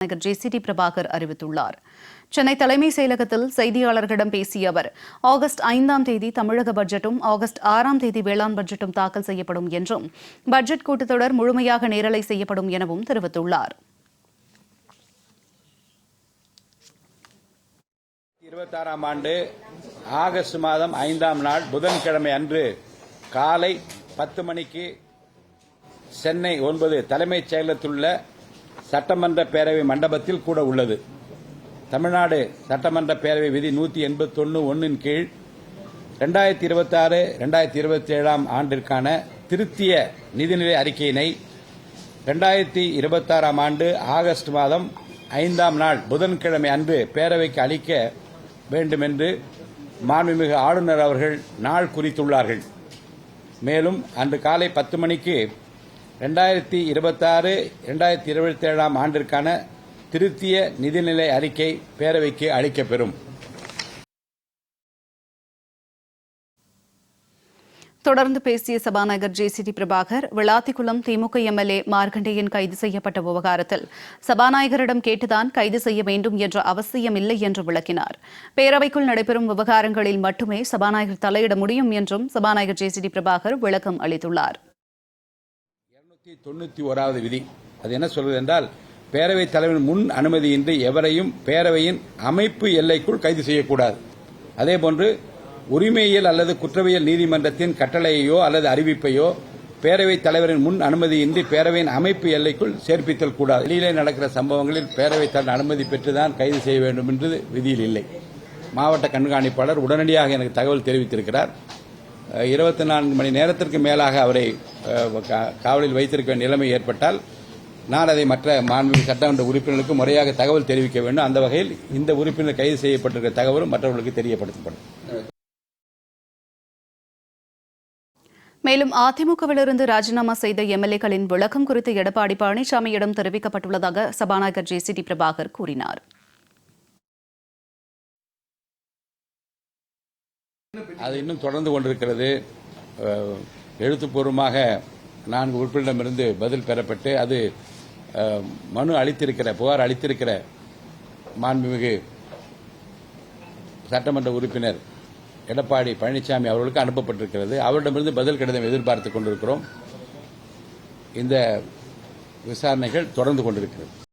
JCD Prabhakar அறிவித்துள்ளார். சென்னை தலைமைச் செயலகத்தில் செய்தியாளர்களிடம் பேசிய அவர், ஆகஸ்ட் 5ஆம் தேதி தமிழக பட்ஜெட்டும் ஆகஸ்ட் 6ஆம் தேதி வேளாண் பட்ஜெட்டும் தாக்கல் செய்யப்படும் என்றும் பட்ஜெட் கூட்டத்தொடர் முழுமையாக நேரலை செய்யப்படும் எனவும் தெரிவித்துள்ளார். 2026ஆம் ஆண்டு ஆகஸ்ட் மாதம் 5ஆம் நாள் புதன்கிழமை அன்று காலை 10 மணிக்கு சென்னை 9 தலைமைச் செயலகத்தில் உள்ள சட்டமன்ற பேரவை மண்டபத்தில் கூட உள்ளது. தமிழ்நாடு சட்டமன்ற பேரவை விதி 181(1) கீழ் 2026-2027 ஆண்டிற்கான திருத்திய நிதிநிலை அறிக்கையினை 2026ஆம் ஆண்டு ஆகஸ்ட் மாதம் 5ஆம் நாள் புதன்கிழமை அன்று பேரவைக்கு அளிக்க வேண்டும் என்று மாண்புமிகு ஆளுநர் அவர்கள் நாள் குறித்துள்ளார்கள். மேலும் அன்று காலை 10 மணிக்கு 2026-2027 ஆண்டிற்கான திருத்திய நிதிநிலை அறிக்கை பேரவைக்கு அளிக்கப்பெறும். தொடர்ந்து பேசிய சபாநாயகர் ஜேசிடி பிரபாகர், விளாத்திக்குளம் திமுக எம்எல்ஏ மார்க்கண்டேயன் கைது செய்யப்பட்ட விவகாரத்தில் சபாநாயகரிடம் கேட்டுதான் கைது செய்ய வேண்டும் என்ற அவசியம் இல்லை என்று விளக்கினார். பேரவைக்குள் நடைபெறும் விவகாரங்களில் மட்டுமே சபாநாயகர் தலையிட முடியும் என்றும் சபாநாயகர் ஜேசிடி பிரபாகர் விளக்கம் அளித்துள்ளார். 291வது விதி அது என்ன சொல்வது என்றால், பேரவைத் தலைவரின் முன் அனுமதியின்றி எவரையும் பேரவையின் அமைப்பு எல்லைக்குள் கைது செய்யக்கூடாது. அதேபோன்று உரிமையியல் அல்லது குற்றவியல் நீதிமன்றத்தின் கட்டளையோ அல்லது அறிவிப்பையோ பேரவைத் தலைவரின் முன் அனுமதியின்றி பேரவையின் அமைப்பு எல்லைக்குள் சேர்ப்பித்தல் கூடாது. வெளியிலே நடக்கிற சம்பவங்களில் பேரவைத் தலைவர் அனுமதி பெற்றுதான் கைது செய்ய வேண்டும் என்று விதியில் இல்லை. மாவட்ட கண்காணிப்பாளர் உடனடியாக எனக்கு தகவல் தெரிவித்திருக்கிறார். 24 மணி நேரத்திற்கு மேலாக அவரை காவலில் வைத்திருக்க நிலைமை ஏற்பட்டால் நான் அதை மற்ற மாண்புமிகு சட்டமன்ற உறுப்பினர்களுக்கு முறையாக தகவல் தெரிவிக்க வேண்டும். அந்த வகையில் இந்த உறுப்பினர் கைது செய்யப்பட்டிருக்கிற தகவலும் மற்றவர்களுக்கு தெரியப்படுத்தப்படும். மேலும் அதிமுகவிலிருந்து ராஜினாமா செய்த எம்எல்ஏக்களின் விளக்கம் குறித்து எடப்பாடி பழனிசாமியிடம் தெரிவிக்கப்பட்டுள்ளதாக சபாநாயகர் ஜேசிடி பிரபாகர் கூறினார். அது இன்னும் தொடர்ந்து கொண்டிருக்கிறது. எழுத்துப்பூர்வமாக 4 உறுப்பினரிடமிருந்து பதில் பெறப்பட்டு அது புகார் அளித்திருக்கிற மாண்புமிகு சட்டமன்ற உறுப்பினர் எடப்பாடி பழனிசாமி அவர்களுக்கு அனுப்பப்பட்டிருக்கிறது. அவரிடமிருந்து பதில் கடிதம் எதிர்பார்த்துக் கொண்டிருக்கிறோம். இந்த விசாரணைகள் தொடர்ந்து கொண்டிருக்கிறது.